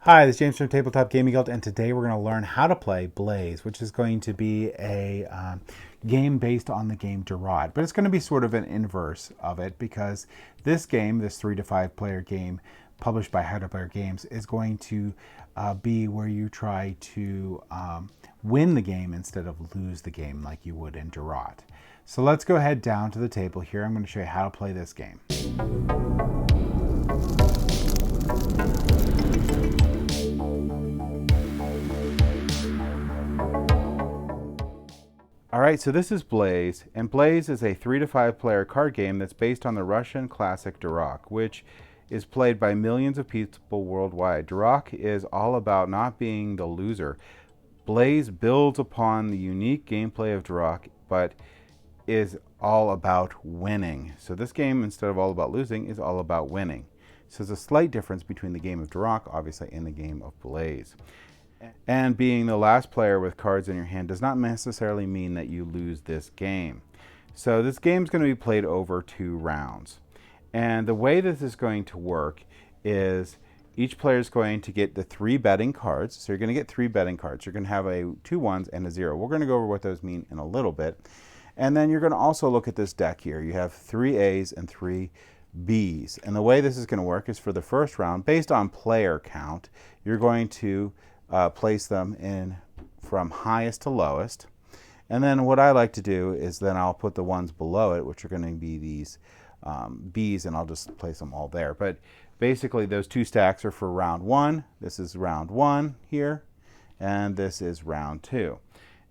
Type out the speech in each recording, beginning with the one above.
Hi, this is James from Tabletop Gaming Guild, and today we're going to learn how to play Blaze, which is going to be a game based on the game Durod. But it's going to be sort of an inverse of it because this game, this 3 to 5 player game published by How to Player Games, is going to be where you try to win the game instead of lose the game like you would in Durod. So let's go ahead down to the table here. I'm going to show you how to play this game. Alright, so this is Blaze, and Blaze is a 3 to 5 player card game that's based on the Russian classic Durak, which is played by millions of people worldwide. Durak is all about not being the loser. Blaze builds upon the unique gameplay of Durak, but is all about winning. So this game, instead of all about losing, is all about winning. So there's a slight difference between the game of Durak, obviously, and the game of Blaze. And being the last player with cards in your hand does not necessarily mean that you lose this game. So this game is going to be played over 2 rounds. And the way this is going to work is each player is going to get the 3 betting cards. So you're going to get 3 betting cards. You're going to have 2 ones and a 0. We're going to go over what those mean in a little bit. And then you're going to also look at this deck here. You have 3 A's and 3 B's. And the way this is going to work is for the first round, based on player count, you're going to place them in from highest to lowest. And then what I like to do is then I'll put the ones below it, which are going to be these B's, and I'll just place them all there. But basically those 2 stacks are for round 1. This is round 1 here, and this is round 2.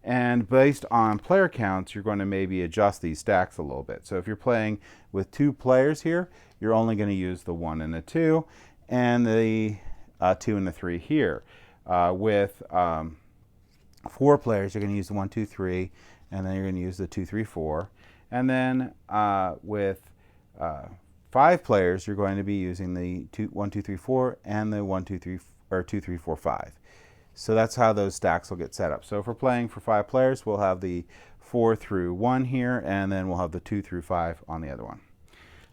And based on player counts, you're going to maybe adjust these stacks a little bit. So if you're playing with 2 players here, you're only going to use the 1 and the 2, and the 2 and the 3 here. With 4 players, you're going to use the 1, 2, 3, and then you're going to use the 2, 3, 4. And then with 5 players, you're going to be using the 1, 2, 3, 4, and the 1, 2, 3, or 2, 3, 4, 5. So that's how those stacks will get set up. So if we're playing for 5 players, we'll have the 4 through 1 here, and then we'll have the 2 through 5 on the other one.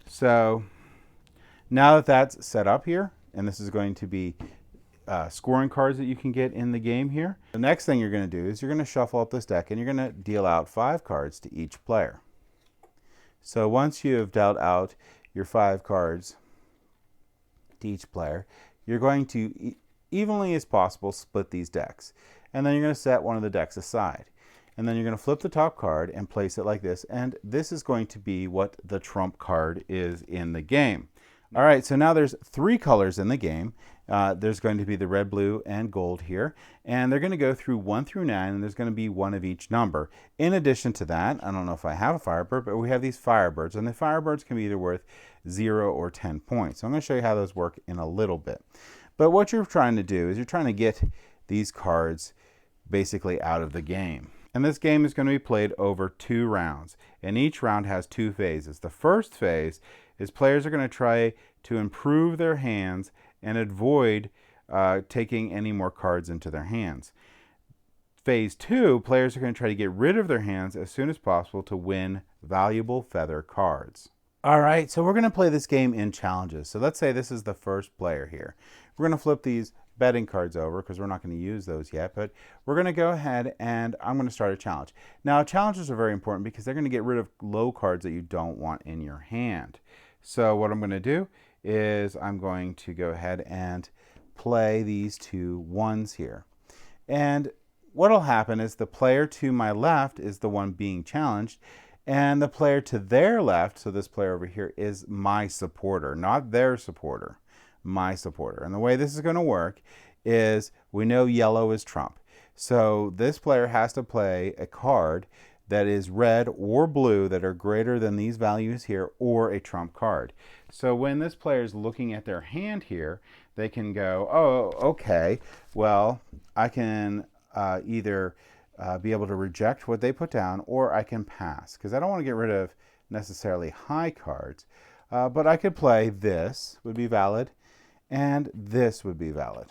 So now that that's set up here, and this is going to be scoring cards that you can get in the game here. The next thing you're going to do is you're going to shuffle up this deck and you're going to deal out 5 cards to each player. So once you have dealt out your 5 cards to each player, you're going to evenly as possible split these decks. And then you're going to set one of the decks aside. And then you're going to flip the top card and place it like this. And this is going to be what the trump card is in the game. All right, so now there's 3 colors in the game. There's going to be the red, blue, and gold here. And they're going to go through 1 through 9, and there's going to be 1 of each number. In addition to that, I don't know if I have a Firebird, but we have these Firebirds. And the Firebirds can be either worth 0 or 10 points. So I'm going to show you how those work in a little bit. But what you're trying to do is you're trying to get these cards basically out of the game. And this game is going to be played over 2 rounds. And each round has 2 phases. The first phase is players are going to try to improve their hands and avoid taking any more cards into their hands. Phase 2, players are going to try to get rid of their hands as soon as possible to win valuable feather cards. All right, so we're going to play this game in challenges. So let's say this is the first player here. We're going to flip these betting cards over because we're not going to use those yet, but we're going to go ahead and I'm going to start a challenge. Now, challenges are very important because they're going to get rid of low cards that you don't want in your hand. So what I'm going to do is I'm going to go ahead and play these 2 ones here. And what will happen is the player to my left is the one being challenged, and the player to their left, so this player over here, is my supporter, not their supporter, my supporter. And the way this is going to work is we know yellow is trump. So this player has to play a card that is red or blue that are greater than these values here, or a trump card. So when this player is looking at their hand here, they can go, oh, okay, well, I can either be able to reject what they put down, or I can pass, because I don't want to get rid of necessarily high cards, but I could play this would be valid, and this would be valid.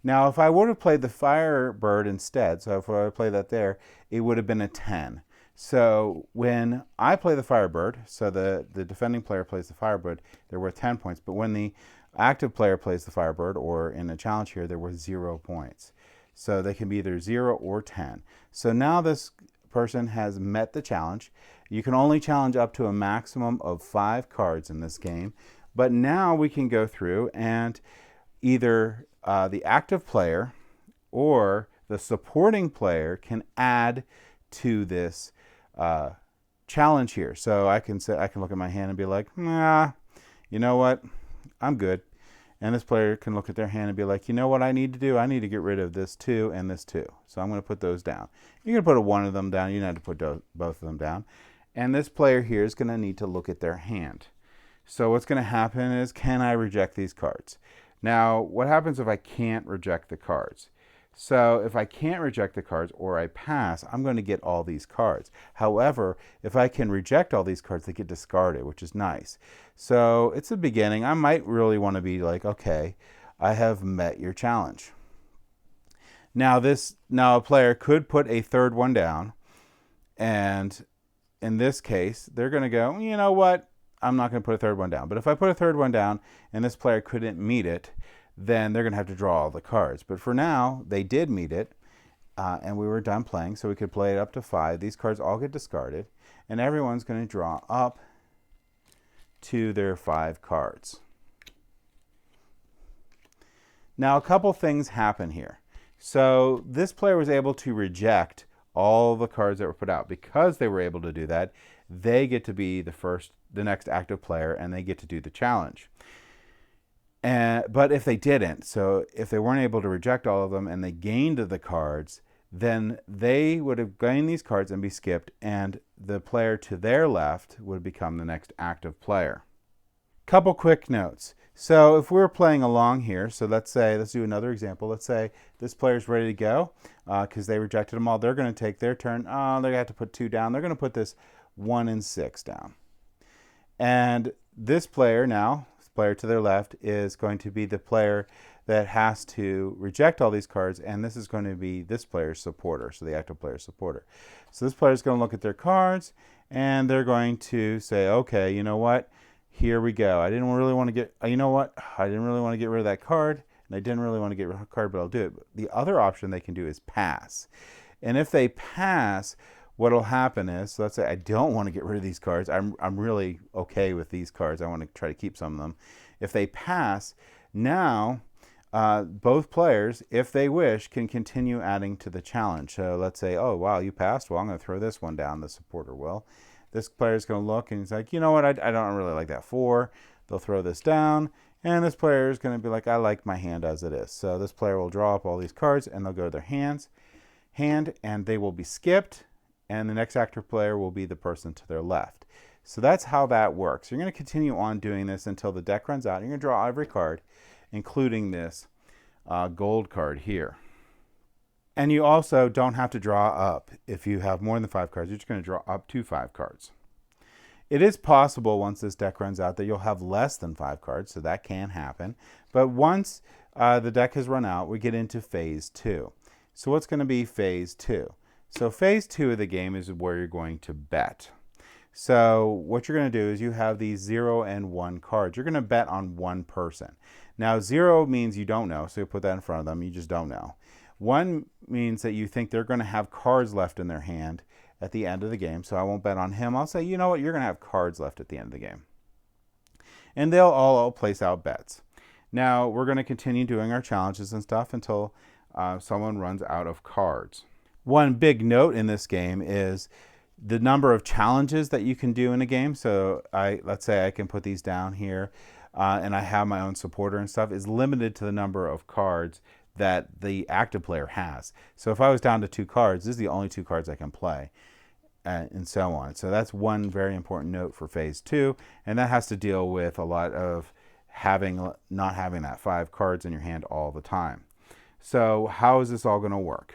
Now, if I would have played the Firebird instead, so if I would play that there, it would have been a 10. So when I play the Firebird, so the defending player plays the Firebird, they're worth 10 points. But when the active player plays the Firebird, or in a challenge here, there were 0 points. So they can be either 0 or 10. So now this person has met the challenge. You can only challenge up to a maximum of 5 cards in this game. But now we can go through and either the active player or the supporting player can add to this challenge here. So I can look at my hand and be like, nah, you know what? I'm good. And this player can look at their hand and be like, you know what I need to do? I need to get rid of this 2 and this 2. So I'm going to put those down. You're going to put one of them down. You don't have to put both of them down. And this player here is going to need to look at their hand. So what's going to happen is, can I reject these cards? Now, what happens if I can't reject the cards? So if I can't reject the cards or I pass, I'm going to get all these cards. However, if I can reject all these cards, they get discarded, which is nice. So it's the beginning. I might really want to be like, okay, I have met your challenge. Now a player could put a third one down, and in this case, they're going to go, you know what? I'm not going to put a third one down. But if I put a third one down and this player couldn't meet it, then they're going to have to draw all the cards. But for now, they did meet it, and we were done playing, so we could play it up to 5. These cards all get discarded, and everyone's going to draw up to their 5 cards. Now, a couple things happen here. So this player was able to reject all the cards that were put out. Because they were able to do that, they get to be the next active player, and they get to do the challenge. But if they didn't, so if they weren't able to reject all of them and they gained the cards, then they would have gained these cards and be skipped, and the player to their left would become the next active player. Couple quick notes. So if we're playing along here, so let's do another example. Let's say this player's ready to go because they rejected them all. They're going to take their turn. Oh, they're going to have to put 2 down. They're going to put this 1 and 6 down. And this player now, player to their left, is going to be the player that has to reject all these cards, and this is going to be this player's supporter, so the active player's supporter. So this player is going to look at their cards, and they're going to say, okay, you know what? Here we go. I didn't really want to get rid of that card, and I didn't really want to get rid of a card, but I'll do it. The other option they can do is pass. And if they pass, what will happen is, so let's say I don't want to get rid of these cards. I'm really okay with these cards. I want to try to keep some of them. If they pass, now both players, if they wish, can continue adding to the challenge. So let's say, oh, wow, you passed. Well, I'm going to throw this one down. The supporter will. This player is going to look, and he's like, you know what? I don't really like that 4. They'll throw this down. And this player is going to be like, I like my hand as it is. So this player will draw up all these cards, and they'll go to their hand, and they will be skipped. And the next active player will be the person to their left. So that's how that works. You're going to continue on doing this until the deck runs out. You're going to draw every card, including this gold card here. And you also don't have to draw up. If you have more than 5 cards, you're just going to draw up to 5 cards. It is possible once this deck runs out that you'll have less than 5 cards, so that can happen. But once the deck has run out, we get into phase 2. So what's going to be phase 2? So phase 2 of the game is where you're going to bet. So what you're going to do is you have these 0 and 1 cards. You're going to bet on one person. Now 0 means you don't know, so you put that in front of them. You just don't know. 1 means that you think they're going to have cards left in their hand at the end of the game, so I won't bet on him. I'll say, you know what, you're going to have cards left at the end of the game. And they'll all place out bets. Now we're going to continue doing our challenges and stuff until someone runs out of cards. One big note in this game is the number of challenges that you can do in a game. So let's say I can put these down here and I have my own supporter and stuff, is limited to the number of cards that the active player has. So if I was down to 2 cards, this is the only 2 cards I can play, and so on. So that's one very important note for phase 2, and that has to deal with a lot of not having that 5 cards in your hand all the time. So how is this all going to work?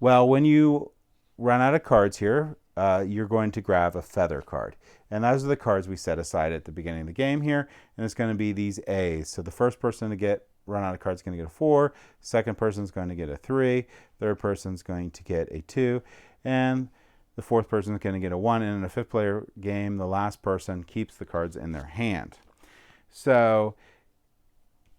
Well, when you run out of cards here, you're going to grab a feather card. And those are the cards we set aside at the beginning of the game here. And it's going to be these A's. So the first person to run out of cards is going to get a 4. Second person is going to get a 3. Third person is going to get a 2. And the fourth person is going to get a 1. And in a 5th player game, the last person keeps the cards in their hand. So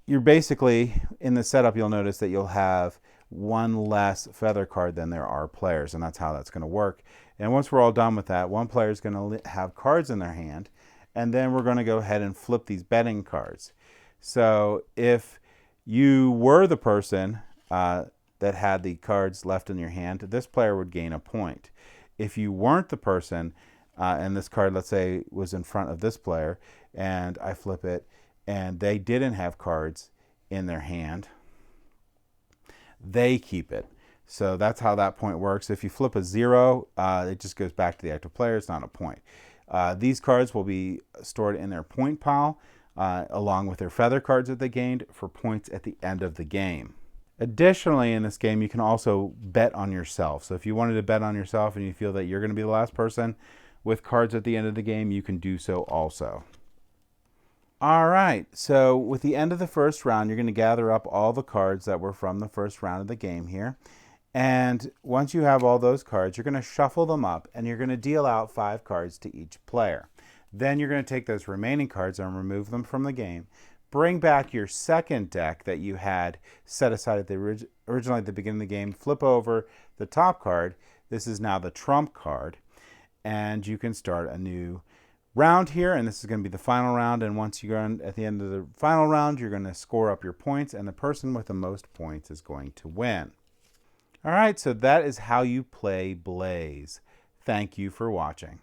you're basically, in the setup, you'll notice that you'll have one less feather card than there are players, and that's how that's going to work. And once we're all done with that, one player is going to have cards in their hand, and then we're going to go ahead and flip these betting cards. So if you were the person that had the cards left in your hand, this player would gain a point. If you weren't the person, and this card, let's say, was in front of this player, and I flip it, and they didn't have cards in their hand, they keep it. So that's how that point works. If you flip a 0, it just goes back to the active player. It's not a point. These cards will be stored in their point pile, along with their feather cards that they gained for points at the end of the game. Additionally, in this game, you can also bet on yourself. So if you wanted to bet on yourself and you feel that you're going to be the last person with cards at the end of the game, you can do so also. All right, so with the end of the first round, you're going to gather up all the cards that were from the first round of the game here. And once you have all those cards, you're going to shuffle them up, and you're going to deal out 5 cards to each player. Then you're going to take those remaining cards and remove them from the game. Bring back your second deck that you had set aside at the originally at the beginning of the game. Flip over the top card. This is now the trump card. And you can start a new round here, and this is going to be the final round. And once you're at the end of the final round, you're going to score up your points, and the person with the most points is going to win. All right, so that is how you play Blaze. Thank you for watching.